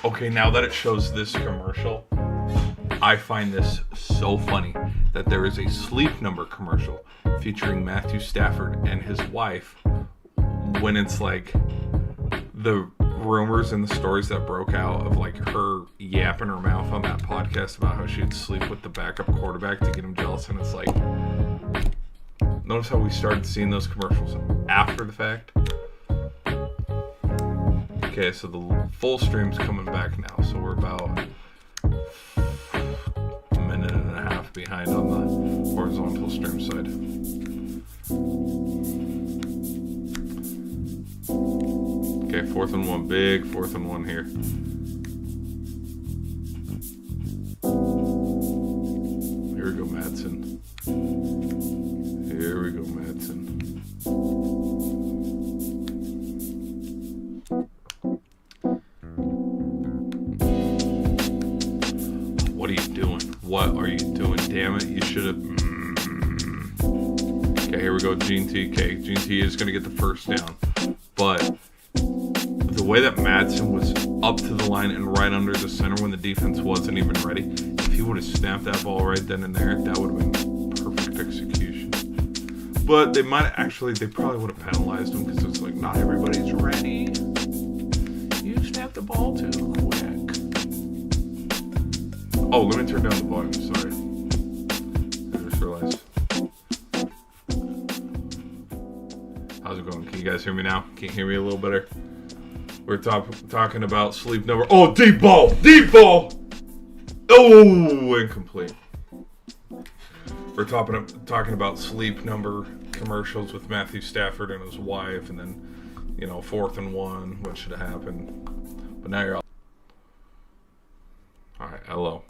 Okay, now that it shows this commercial, I find this so funny that there is a Sleep Number commercial featuring Matthew Stafford and his wife, when it's the rumors and the stories that broke out of her yapping her mouth on that podcast about how she'd sleep with the backup quarterback to get him jealous. And it's notice how we started seeing those commercials after the fact. Okay, so the full stream's coming back now, so we're about a minute and a half behind on the horizontal stream side. Okay, 4th and 1, big 4th and 1 here. Here we go, Madsen. What are you doing? Damn it, you should have... Okay, here we go, Gene T. Okay, Gene T is going to get the first down. But the way that Madsen was up to the line and right under the center when the defense wasn't even ready, if he would have snapped that ball right then and there, that would have been perfect execution. But they probably would have penalized him, because it's not everybody's ready. You snapped the ball too quick. Oh, let me turn down the volume, sorry. I just realized. How's it going? Can you guys hear me now? Can you hear me a little better? We're talking about Sleep Number. Oh, deep ball! Oh, incomplete. We're talking about Sleep Number commercials with Matthew Stafford and his wife, and then, 4th and 1, what should have happened. But now you're all right, hello.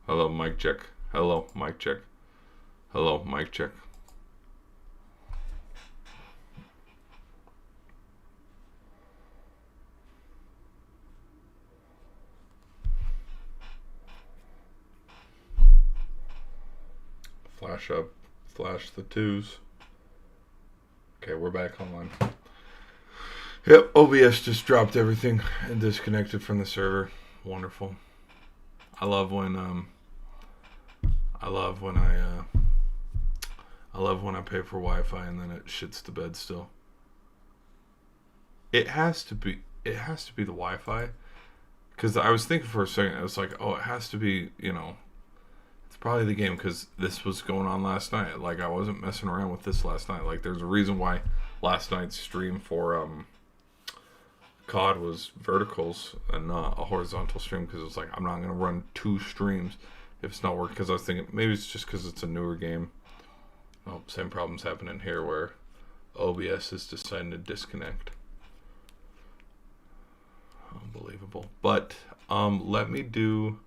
Hello, mic check. Hello, mic check. Hello, mic check. Flash up, flash the 2s. Okay, we're back online. Yep, OBS just dropped everything and disconnected from the server. Wonderful. I love when I pay for Wi-Fi and then it shits the bed still. It has to be the Wi-Fi, because I was thinking for a second, I was like, oh, it has to be, it's probably the game, because this was going on last night. I wasn't messing around with this last night. There's a reason why last night's stream for COD was verticals and not a horizontal stream because it was like, I'm not going to run 2 streams if it's not working. Because I was thinking maybe it's just because it's a newer game. Well, same problems happening here where OBS is deciding to disconnect. Unbelievable. But let me do,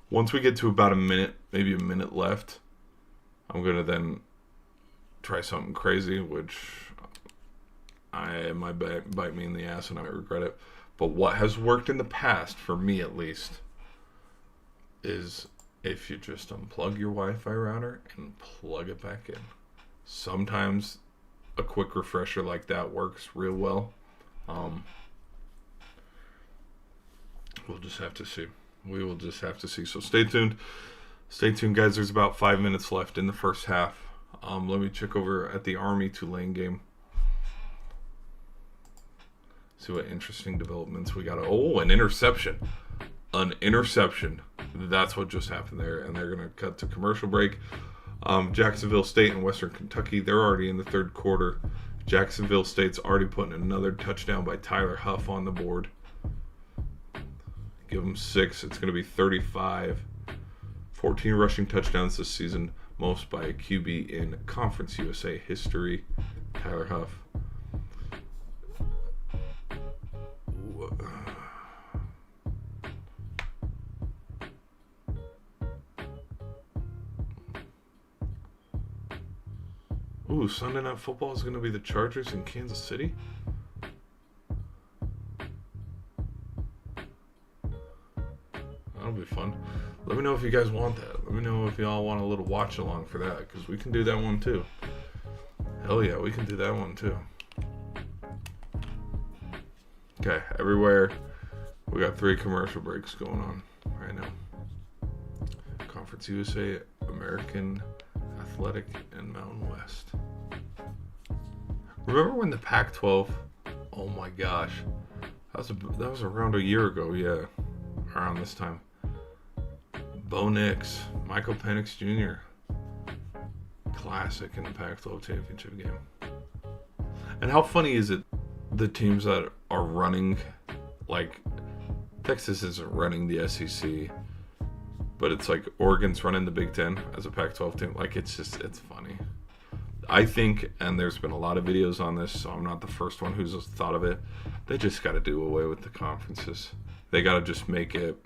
once we get to about a minute, maybe a minute left, I'm going to then try something crazy, which might bite me in the ass and I might regret it. But what has worked in the past, for me at least, is if you just unplug your Wi-Fi router and plug it back in. Sometimes a quick refresher like that works real well. We'll just have to see. We will just have to see. So stay tuned. Stay tuned, guys. There's about 5 minutes left in the first half. Let me check over at the Army Tulane game. See what interesting developments we got. Oh, an interception. An interception. That's what just happened there. And they're going to cut to commercial break. Jacksonville State and Western Kentucky, they're already in the third quarter. Jacksonville State's already putting another touchdown by Tyler Huff on the board. Give them 6. It's going to be 35. 14 rushing touchdowns this season, most by a QB in Conference USA history. Tyler Huff. Ooh, Sunday Night Football is going to be the Chargers in Kansas City. That'll be fun. Let me know if you guys want that. Let me know if y'all want a little watch along for that, because we can do that one too. Hell yeah, we can do that one too. Okay, everywhere. We got 3 commercial breaks going on right now. Conference USA, American Athletic, and Mountain West. Remember when the Pac-12? Oh my gosh, that was around a year ago. Yeah, around this time. Bo Nix, Michael Penix Jr. Classic in the Pac-12 championship game. And how funny is it? The teams that are running, like Texas isn't running the SEC, but it's like Oregon's running the Big Ten as a Pac-12 team. Like it's funny. I think, and there's been a lot of videos on this, so I'm not the first one who's thought of it. They just got to do away with the conferences. They got to just make it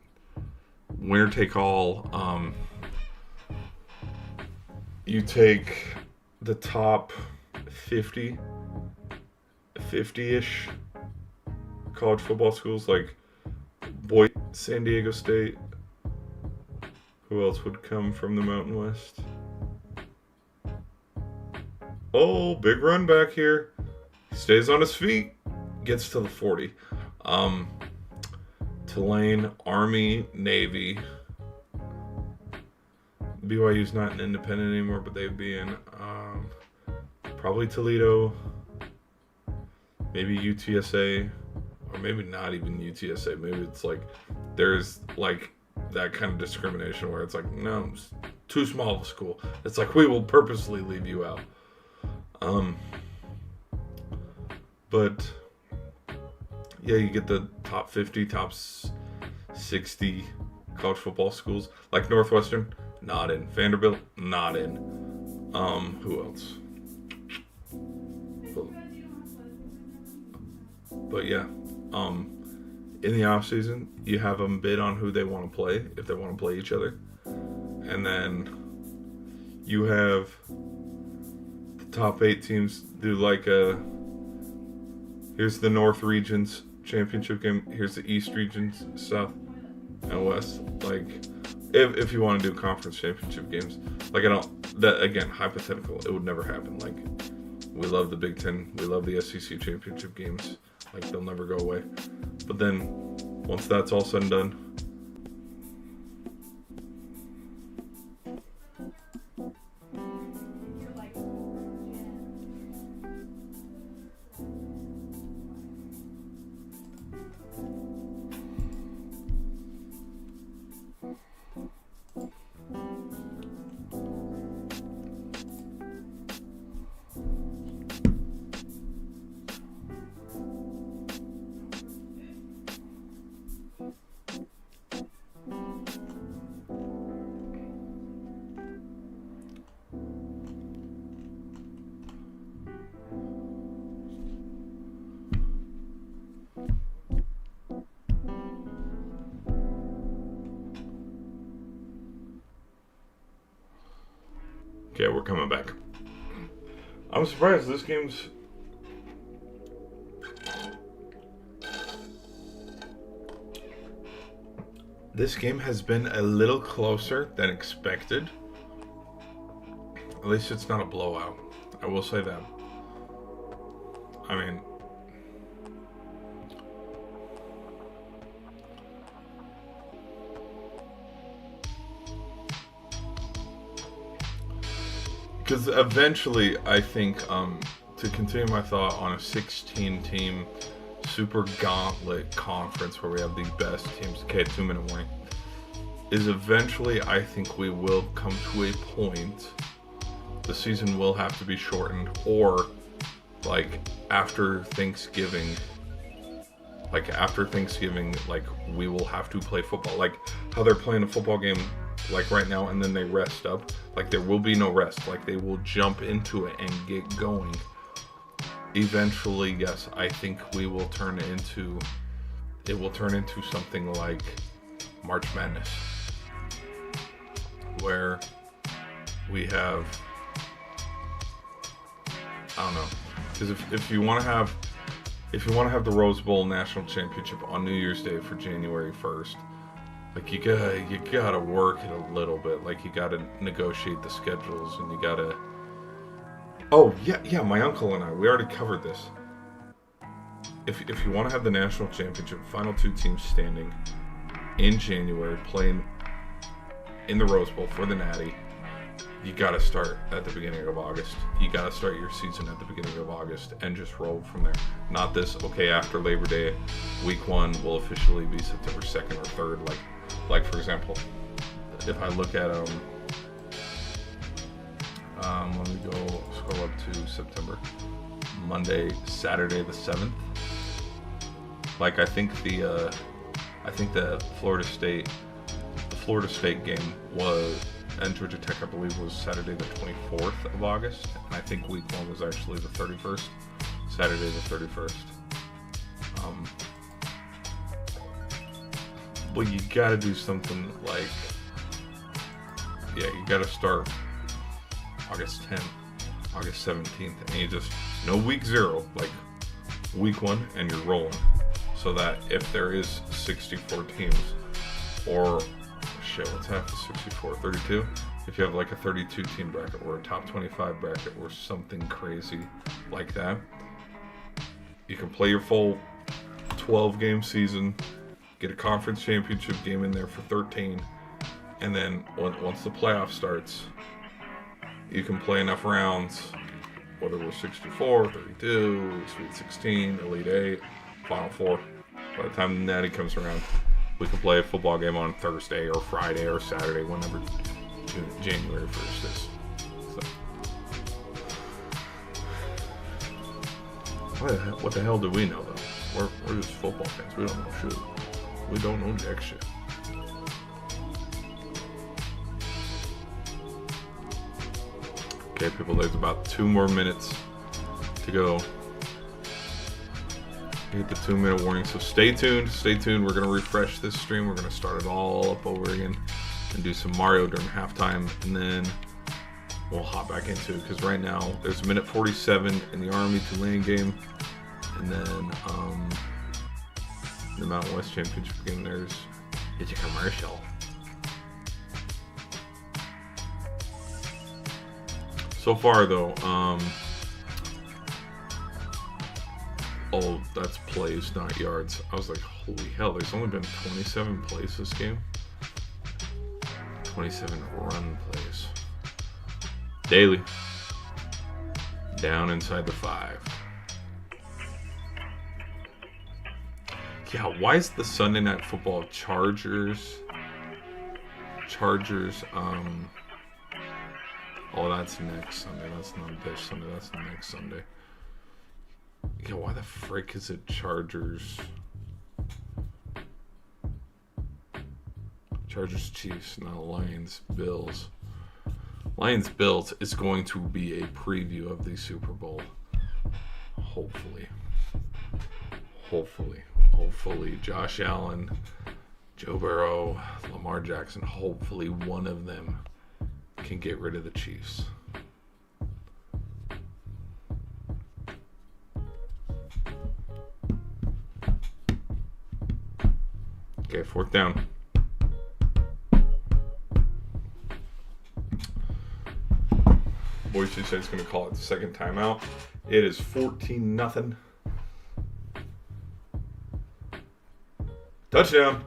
winner take all. You take the top 50-ish college football schools, like BOISE, San Diego State. Who else would come from the Mountain West? Oh, big run back here. Stays on his feet. Gets to the 40. Tulane, Army, Navy. BYU's not an independent anymore, but they'd be in probably Toledo, maybe UTSA, or maybe not even UTSA. Maybe it's like there's like that kind of discrimination where it's like, no, it's too small of a school. It's like, we will purposely leave you out. But yeah, you get the top 50, top 60 college football schools, like Northwestern, not in. Vanderbilt, not in. Who else? But yeah, in the off season, you have them bid on who they want to play, if they want to play each other, and then you have the top 8 teams do like here's the North Regions championship game, here's the East Regions, South and West. Like, if you want to do conference championship games, like that again, hypothetical, it would never happen. Like, we love the Big Ten, we love the SEC championship games, like they'll never go away. But then once that's all said and done, Okay, we're coming back. I'm surprised this game's... This game has been a little closer than expected. At least it's not a blowout. I will say that. I mean... Because eventually, I think, to continue my thought on a 16-team super gauntlet conference where we have the best teams, okay, 2-minute warning, is eventually, I think we will come to a point, the season will have to be shortened, or, like, after Thanksgiving, like, we will have to play football. Like, how they're playing a football game, like, right now, and then they rest up. Like, there will be no rest. Like, they will jump into it and get going. Eventually, yes, I think it will turn into something like March Madness, where we have, I don't know, because if you want to have the Rose Bowl National Championship on New Year's Day for January 1st, like, you gotta work it a little bit. Like, you gotta negotiate the schedules, and you gotta... Oh, yeah, my uncle and I, we already covered this. If you want to have the national championship, final 2 teams standing in January, playing in the Rose Bowl for the Natty, you gotta start at the beginning of August. You gotta start your season at the beginning of August and just roll from there. Not this, okay, after Labor Day, week 1 will officially be September 2nd or 3rd, like for example, if I look at let me go scroll up to September. Saturday the 7th. Like, I think the Florida State game was, and Georgia Tech, I believe, was Saturday the 24th of August, and I think week 1 was actually the 31st, Saturday the 31st. Well, you gotta do something like, you gotta start August 10th, August 17th, and you just, no week 0, like week 1, and you're rolling. So that if there is 64 teams, or, shit, what's half of 64, 32? If you have like a 32 team bracket, or a top 25 bracket, or something crazy like that, you can play your full 12 game season, get a conference championship game in there for 13, and then once the playoff starts, you can play enough rounds, whether it was 64, 32, Sweet 16, Elite 8, Final 4. By the time the Natty comes around, we can play a football game on Thursday or Friday or Saturday, whenever January 1st is. So. What the hell do we know, though? We're just football fans. We don't know shit. We don't know jack shit. Okay, people, there's about 2 more minutes to go. Hit the 2-minute warning, so stay tuned. We're going to refresh this stream. We're going to start it all up over again and do some Mario during halftime, and then we'll hop back into it, because right now there's a minute 47 in the Army Tulane game, and then the Mountain West Championship game, there's a commercial. So far, though, oh, that's plays, not yards. I was like, holy hell, there's only been 27 plays this game. 27 run plays. Daily. Down inside the 5. Yeah, why is the Sunday Night Football Chargers, oh, that's next Sunday. That's not this Sunday. That's the next Sunday. Yeah, why the frick is it Chargers? Chargers Chiefs, not Lions Bills. Lions Bills is going to be a preview of the Super Bowl. Hopefully. Josh Allen, Joe Burrow, Lamar Jackson, hopefully one of them can get rid of the Chiefs. Okay, 4th down. Boise State's going to call it the second timeout. It is 14-0. Touchdown.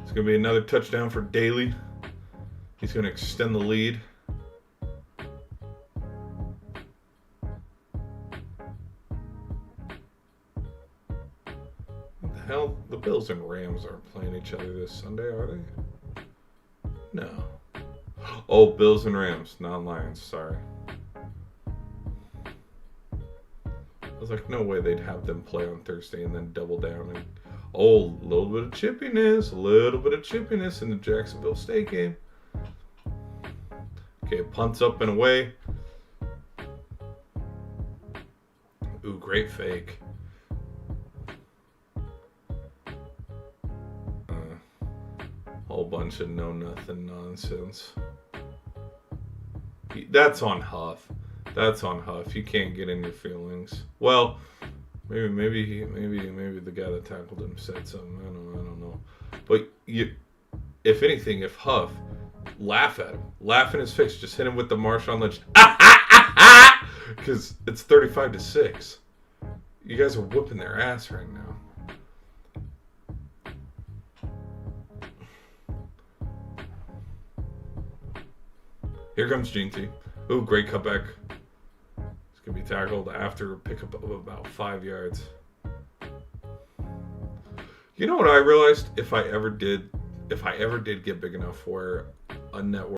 It's going to be another touchdown for Daly. He's going to extend the lead. What the hell? The Bills and Rams aren't playing each other this Sunday, are they? No. Oh, Bills and Rams, not Lions. Sorry. I was like, no way they'd have them play on Thursday and then double down. And oh, a little bit of chippiness in the Jacksonville State game. Okay, punts up and away. Ooh, great fake. Whole bunch of know-nothing nonsense. That's on Huff. You can't get in your feelings. Well, maybe the guy that tackled him said something. I don't know. But if anything, if Huff, laugh at him, laugh in his face, just hit him with the Marshawn Lynch, because it's 35-6. You guys are whooping their ass right now. Here comes Jinty. Ooh, great cutback. It's going to be tackled after a pickup of about 5 yards. You know what I realized? If I ever did get big enough where a network